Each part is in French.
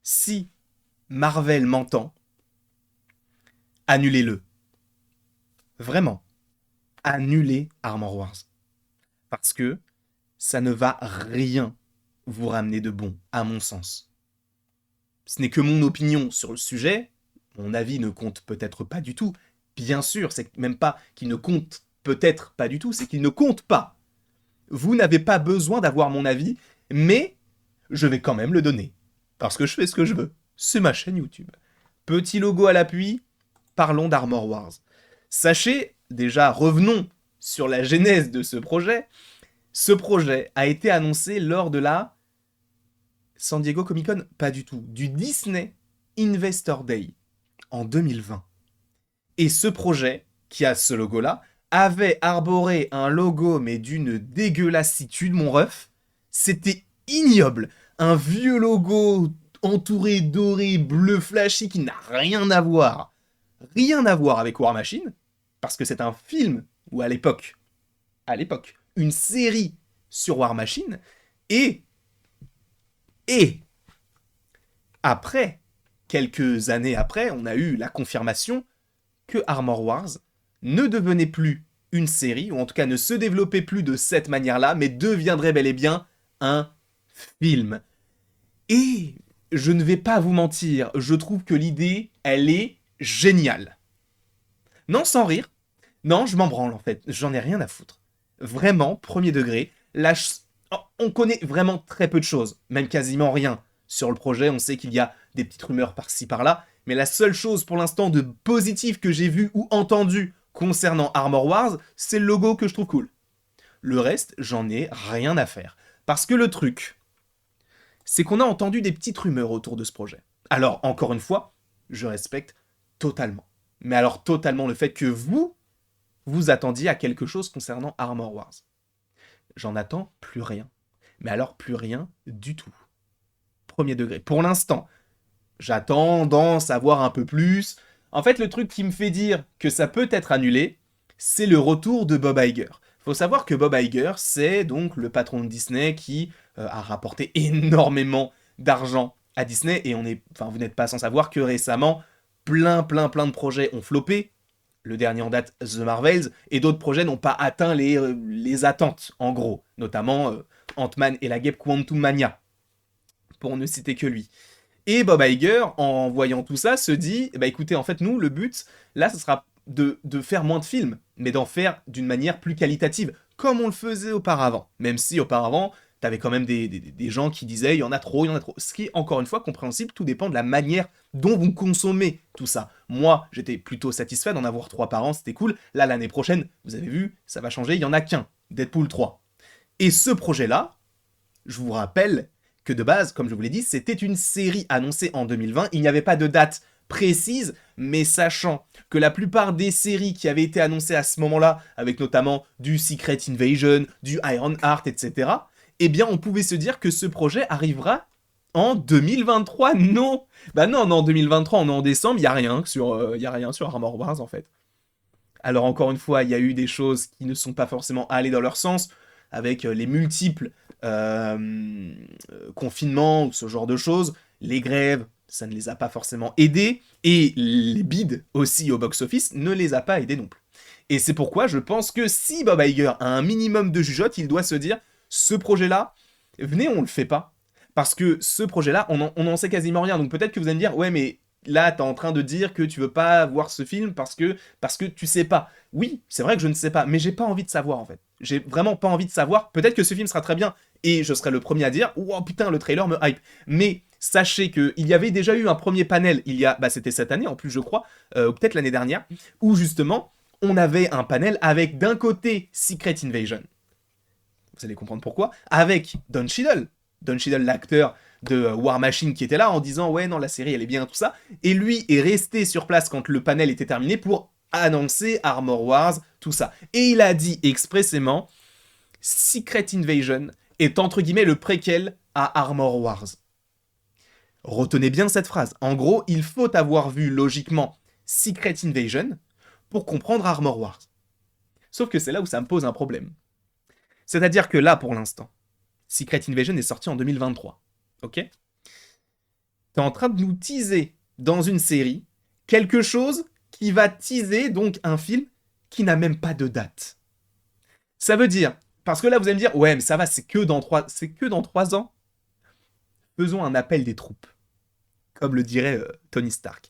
Si Marvel m'entend, annulez-le. Vraiment, annulez Armor Wars. Parce que ça ne va rien vous ramener de bon, à mon sens. Ce n'est que mon opinion sur le sujet, mon avis ne compte peut-être pas du tout. Bien sûr, c'est même pas qu'il ne compte peut-être pas du tout, c'est qu'il ne compte pas. Vous n'avez pas besoin d'avoir mon avis, mais je vais quand même le donner. Parce que je fais ce que je veux. C'est ma chaîne YouTube. Petit logo à l'appui, parlons d'Armor Wars. Sachez, déjà, revenons sur la genèse de ce projet. Ce projet a été annoncé lors de la San Diego Comic Con, pas du tout, du Disney Investor Day en 2020. Et ce projet, qui a ce logo-là, avait arboré un logo mais d'une dégueulassitude, mon ref. C'était ignoble. Un vieux logo entouré doré, bleu flashy qui n'a rien à voir avec War Machine, parce que c'est un film, ou à l'époque, une série sur War Machine, et, et, après, quelques années après, on a eu la confirmation que Armor Wars ne devenait plus une série, ou en tout cas ne se développait plus de cette manière-là, mais deviendrait bel et bien un film. Et je ne vais pas vous mentir, je trouve que l'idée, elle est géniale. Non, sans rire. Non, je m'en branle en fait, j'en ai rien à foutre. Vraiment, premier degré, on connaît vraiment très peu de choses, même quasiment rien. Sur le projet, on sait qu'il y a des petites rumeurs par-ci par-là, mais la seule chose pour l'instant de positif que j'ai vu ou entendu concernant Armor Wars, c'est le logo que je trouve cool. Le reste, j'en ai rien à faire. Parce que le truc, c'est qu'on a entendu des petites rumeurs autour de ce projet. Alors, encore une fois, je respecte totalement. Mais alors totalement le fait que vous attendiez à quelque chose concernant Armor Wars. J'en attends plus rien. Mais alors plus rien du tout. Premier degré. Pour l'instant, j'attends d'en savoir un peu plus. En fait, le truc qui me fait dire que ça peut être annulé, c'est le retour de Bob Iger. Faut savoir que Bob Iger, c'est donc le patron de Disney qui a rapporté énormément d'argent à Disney, et vous n'êtes pas sans savoir que récemment, plein de projets ont floppé. Le dernier en date, The Marvels, et d'autres projets n'ont pas atteint les attentes, en gros, notamment Ant-Man et la Guêpe Quantum Mania, pour ne citer que lui. Et Bob Iger, en voyant tout ça, se dit, bah écoutez, en fait, nous, le but, là, ce sera de faire moins de films, mais d'en faire d'une manière plus qualitative, comme on le faisait auparavant. Même si, auparavant, t'avais quand même des gens qui disaient, il y en a trop, il y en a trop. Ce qui est, encore une fois, compréhensible, tout dépend de la manière dont vous consommez tout ça. Moi, j'étais plutôt satisfait d'en avoir 3 par an, c'était cool. Là, l'année prochaine, vous avez vu, ça va changer, il y en a qu'un, Deadpool 3. Et ce projet-là, je vous rappelle que de base, comme je vous l'ai dit, c'était une série annoncée en 2020. Il n'y avait pas de date précise, mais sachant que la plupart des séries qui avaient été annoncées à ce moment-là, avec notamment du Secret Invasion, du Iron Heart, etc., eh bien, on pouvait se dire que ce projet arrivera en 2023. Non, bah non, en 2023, on est en décembre, il y a rien sur Armor Wars en fait. Alors encore une fois, il y a eu des choses qui ne sont pas forcément allées dans leur sens, avec les multiples confinements ou ce genre de choses. Les grèves, ça ne les a pas forcément aidés, et les bids aussi au box-office ne les a pas aidés non plus. Et c'est pourquoi je pense que si Bob Iger a un minimum de jugeote, il doit se dire, ce projet-là, venez, on le fait pas. Parce que ce projet-là, on en sait quasiment rien. Donc peut-être que vous allez me dire, ouais, mais là, t'es en train de dire que tu veux pas voir ce film parce que tu sais pas. Oui, c'est vrai que je ne sais pas, mais j'ai pas envie de savoir en fait. J'ai vraiment pas envie de savoir. Peut-être que ce film sera très bien et je serai le premier à dire, oh putain, le trailer me hype. Mais sachez qu'il y avait déjà eu un premier panel, c'était cette année en plus, je crois, ou peut-être l'année dernière, où justement, on avait un panel avec d'un côté Secret Invasion. Vous allez comprendre pourquoi. Avec Don Cheadle. Don Cheadle, l'acteur de War Machine, qui était là en disant ouais non la série elle est bien tout ça, et lui est resté sur place quand le panel était terminé pour annoncer Armor Wars, tout ça. Et il a dit expressément Secret Invasion est entre guillemets le préquel à Armor Wars. Retenez bien cette phrase. En gros, il faut avoir vu logiquement Secret Invasion pour comprendre Armor Wars. Sauf que c'est là où ça me pose un problème. C'est-à-dire que là, pour l'instant, Secret Invasion est sorti en 2023. Ok ? t'es en train de nous teaser dans une série quelque chose qui va teaser donc un film qui n'a même pas de date. Ça veut dire, parce que là vous allez me dire, ouais mais ça va, c'est que dans 3 ans. Faisons un appel des troupes, comme le dirait Tony Stark.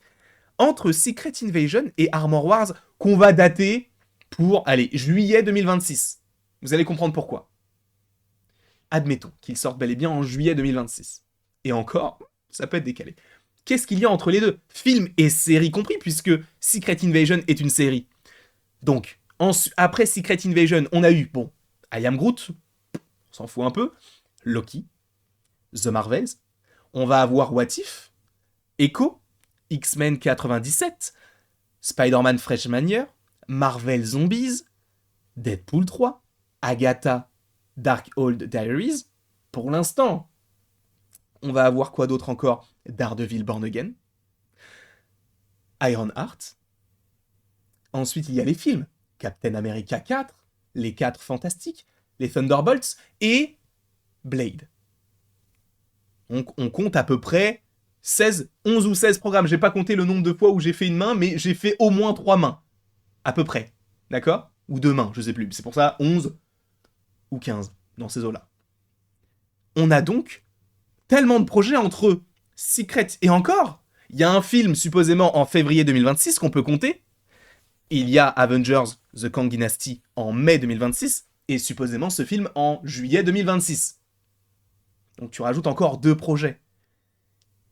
Entre Secret Invasion et Armor Wars, qu'on va dater pour, allez, juillet 2026. Vous allez comprendre pourquoi. Admettons qu'il sorte bel et bien en juillet 2026. Et encore, ça peut être décalé. Qu'est-ce qu'il y a entre les deux? Film et série compris, puisque Secret Invasion est une série. Donc, après Secret Invasion, on a eu, bon, I Am Groot, on s'en fout un peu, Loki, The Marvels, on va avoir What If, Echo, X-Men 97, Spider-Man Freshman Year, Marvel Zombies, Deadpool 3, Agatha, Darkhold Diaries. Pour l'instant, on va avoir quoi d'autre encore? Daredevil Born Again, Ironheart. Ensuite, il y a les films. Captain America 4, les 4 Fantastiques, les Thunderbolts et Blade. On compte à peu près 11 ou 16 programmes. J'ai pas compté le nombre de fois où j'ai fait une main, mais j'ai fait au moins 3 mains. À peu près. D'accord? Ou 2 mains, je sais plus. C'est pour ça 11 ou 15 dans ces eaux-là. On a donc tellement de projets entre Secret et encore. Il y a un film supposément en février 2026 qu'on peut compter. Il y a Avengers The Kang Dynasty en mai 2026 et supposément ce film en juillet 2026. Donc tu rajoutes encore 2 projets.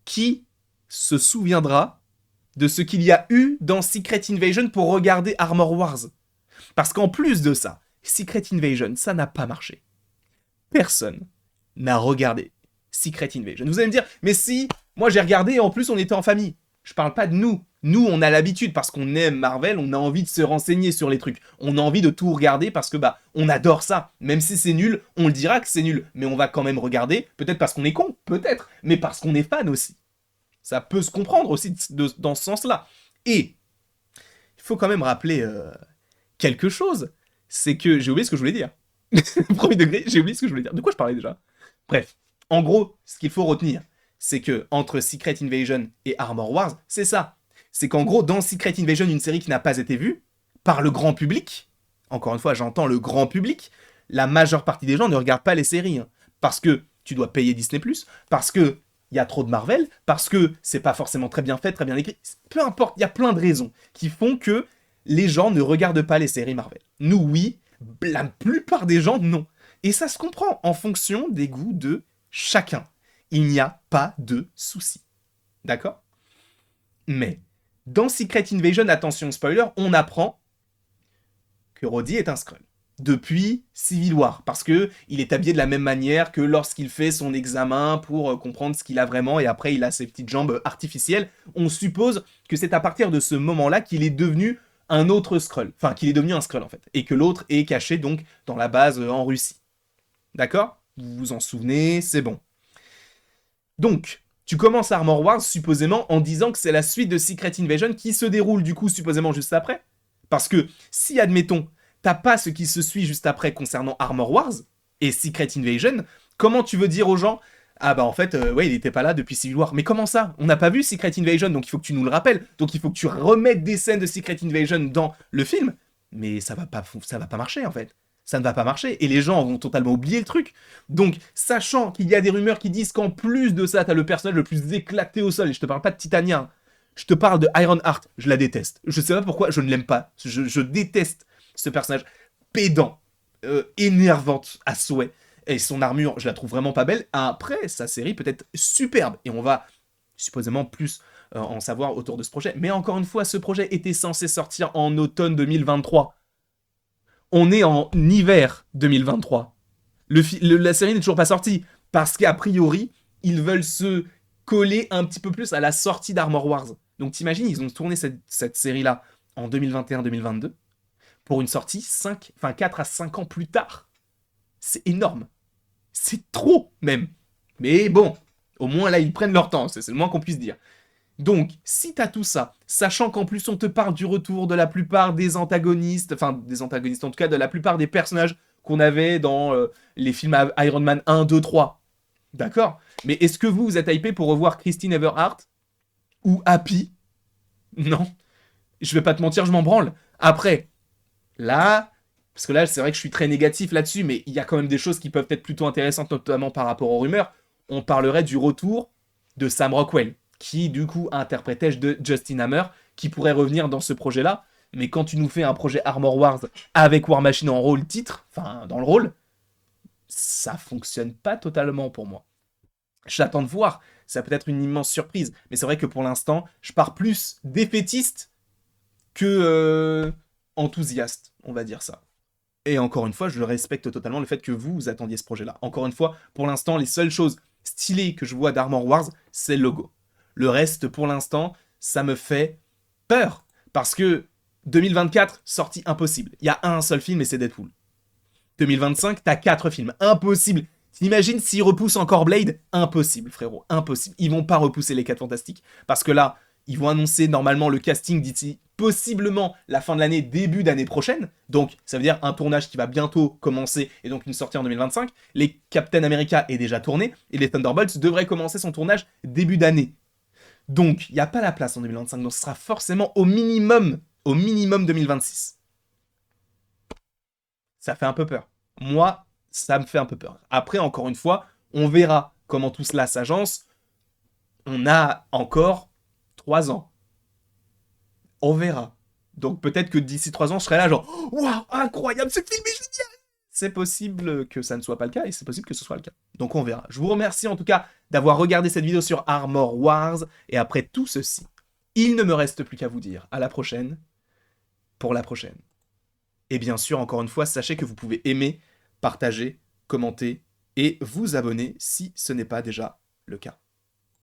Qui se souviendra de ce qu'il y a eu dans Secret Invasion pour regarder Armor Wars? Parce qu'en plus de ça, Secret Invasion, ça n'a pas marché. Personne n'a regardé Secret Invasion. Vous allez me dire, mais si, moi j'ai regardé et en plus on était en famille. Je parle pas de nous. Nous, on a l'habitude parce qu'on aime Marvel, on a envie de se renseigner sur les trucs. On a envie de tout regarder parce que on adore ça. Même si c'est nul, on le dira que c'est nul, mais on va quand même regarder. Peut-être parce qu'on est con, peut-être, mais parce qu'on est fan aussi. Ça peut se comprendre aussi dans ce sens-là. Et il faut quand même rappeler quelque chose, c'est que j'ai oublié ce que je voulais dire. Premier degré, j'ai oublié ce que je voulais dire. De quoi je parlais déjà? Bref, en gros, ce qu'il faut retenir, c'est que entre Secret Invasion et Armor Wars, c'est ça. C'est qu'en gros, dans Secret Invasion, une série qui n'a pas été vue par le grand public, encore une fois, j'entends le grand public, la majeure partie des gens ne regardent pas les séries. Parce que tu dois payer Disney+, parce que il y a trop de Marvel, parce que c'est pas forcément très bien fait, très bien écrit. Peu importe, il y a plein de raisons qui font que les gens ne regardent pas les séries Marvel. Nous, oui, la plupart des gens, non. Et ça se comprend en fonction des goûts de chacun. Il n'y a pas de souci. D'accord? Mais, dans Secret Invasion, attention spoiler, on apprend que Rhodey est un Skrull. Depuis Civil War, parce que il est habillé de la même manière que lorsqu'il fait son examen pour comprendre ce qu'il a vraiment, et après il a ses petites jambes artificielles. On suppose que c'est à partir de ce moment-là qu'il est devenu un autre Skrull. Enfin, qu'il est devenu un Skrull en fait. Et que l'autre est caché donc dans la base en Russie. D'accord? Vous vous en souvenez, c'est bon. Donc, tu commences Armor Wars supposément en disant que c'est la suite de Secret Invasion qui se déroule du coup supposément juste après. Parce que si, admettons, t'as pas ce qui se suit juste après concernant Armor Wars et Secret Invasion, comment tu veux dire aux gens ah en fait, ouais, il était pas là depuis Civil War. Mais comment ça? On n'a pas vu Secret Invasion, donc il faut que tu nous le rappelles. Donc il faut que tu remettes des scènes de Secret Invasion dans le film. Mais ça va pas marcher en fait. Ça ne va pas marcher. Et les gens vont totalement oublier le truc. Donc, sachant qu'il y a des rumeurs qui disent qu'en plus de ça, t'as le personnage le plus éclaté au sol. Et je te parle pas de Titania. Hein. Je te parle de Ironheart. Je la déteste. Je sais pas pourquoi, je ne l'aime pas. Je déteste ce personnage pédant, énervante à souhait. Et son armure, je la trouve vraiment pas belle. Après, sa série peut être superbe. Et on va supposément plus en savoir autour de ce projet. Mais encore une fois, ce projet était censé sortir en automne 2023. On est en hiver 2023. La série n'est toujours pas sortie. Parce qu'a priori, ils veulent se coller un petit peu plus à la sortie d'Armor Wars. Donc t'imagines, ils ont tourné cette série-là en 2021-2022 pour une sortie 4 à 5 ans plus tard. C'est énorme. C'est trop, même. Mais bon, au moins là, ils prennent leur temps, c'est le moins qu'on puisse dire. Donc, si t'as tout ça, sachant qu'en plus on te parle du retour de la plupart des antagonistes, en tout cas de la plupart des personnages qu'on avait dans les films Iron Man 1, 2, 3, D'accord. Mais est-ce que vous êtes hypé pour revoir Christine Everhart ou Happy? Non. Je vais pas te mentir, je m'en branle. Après, là, parce que là, c'est vrai que je suis très négatif là-dessus, mais il y a quand même des choses qui peuvent être plutôt intéressantes, notamment par rapport aux rumeurs. On parlerait du retour de Sam Rockwell, qui du coup interprétait de Justin Hammer, qui pourrait revenir dans ce projet-là. Mais quand tu nous fais un projet Armor Wars avec War Machine en rôle titre, enfin dans le rôle, ça fonctionne pas totalement pour moi. J'attends de voir, ça peut être une immense surprise, mais c'est vrai que pour l'instant, je pars plus défaitiste que enthousiaste, on va dire ça. Et encore une fois, je respecte totalement le fait que vous attendiez ce projet-là. Encore une fois, pour l'instant, les seules choses stylées que je vois d'Armor Wars, c'est le logo. Le reste, pour l'instant, ça me fait peur. Parce que 2024, sortie impossible. Il y a un seul film et c'est Deadpool. 2025, t'as 4 films. Impossible. T'imagines s'ils repoussent encore Blade? Impossible, frérot. Impossible. Ils vont pas repousser les 4 Fantastiques. Parce que là, ils vont annoncer normalement le casting d'ici possiblement la fin de l'année, début d'année prochaine. Donc, ça veut dire un tournage qui va bientôt commencer et donc une sortie en 2025. Les Captain America est déjà tourné et les Thunderbolts devraient commencer son tournage début d'année. Donc, il n'y a pas la place en 2025. Donc, ce sera forcément au minimum 2026. Ça fait un peu peur. Moi, ça me fait un peu peur. Après, encore une fois, on verra comment tout cela s'agence. On a encore 3 ans. On verra. Donc peut-être que d'ici 3 ans, je serai là genre « Waouh, incroyable, ce film est génial !» C'est possible que ça ne soit pas le cas et c'est possible que ce soit le cas. Donc on verra. Je vous remercie en tout cas d'avoir regardé cette vidéo sur Armor Wars. Et après tout ceci, il ne me reste plus qu'à vous dire à la prochaine pour la prochaine. Et bien sûr, encore une fois, sachez que vous pouvez aimer, partager, commenter et vous abonner si ce n'est pas déjà le cas.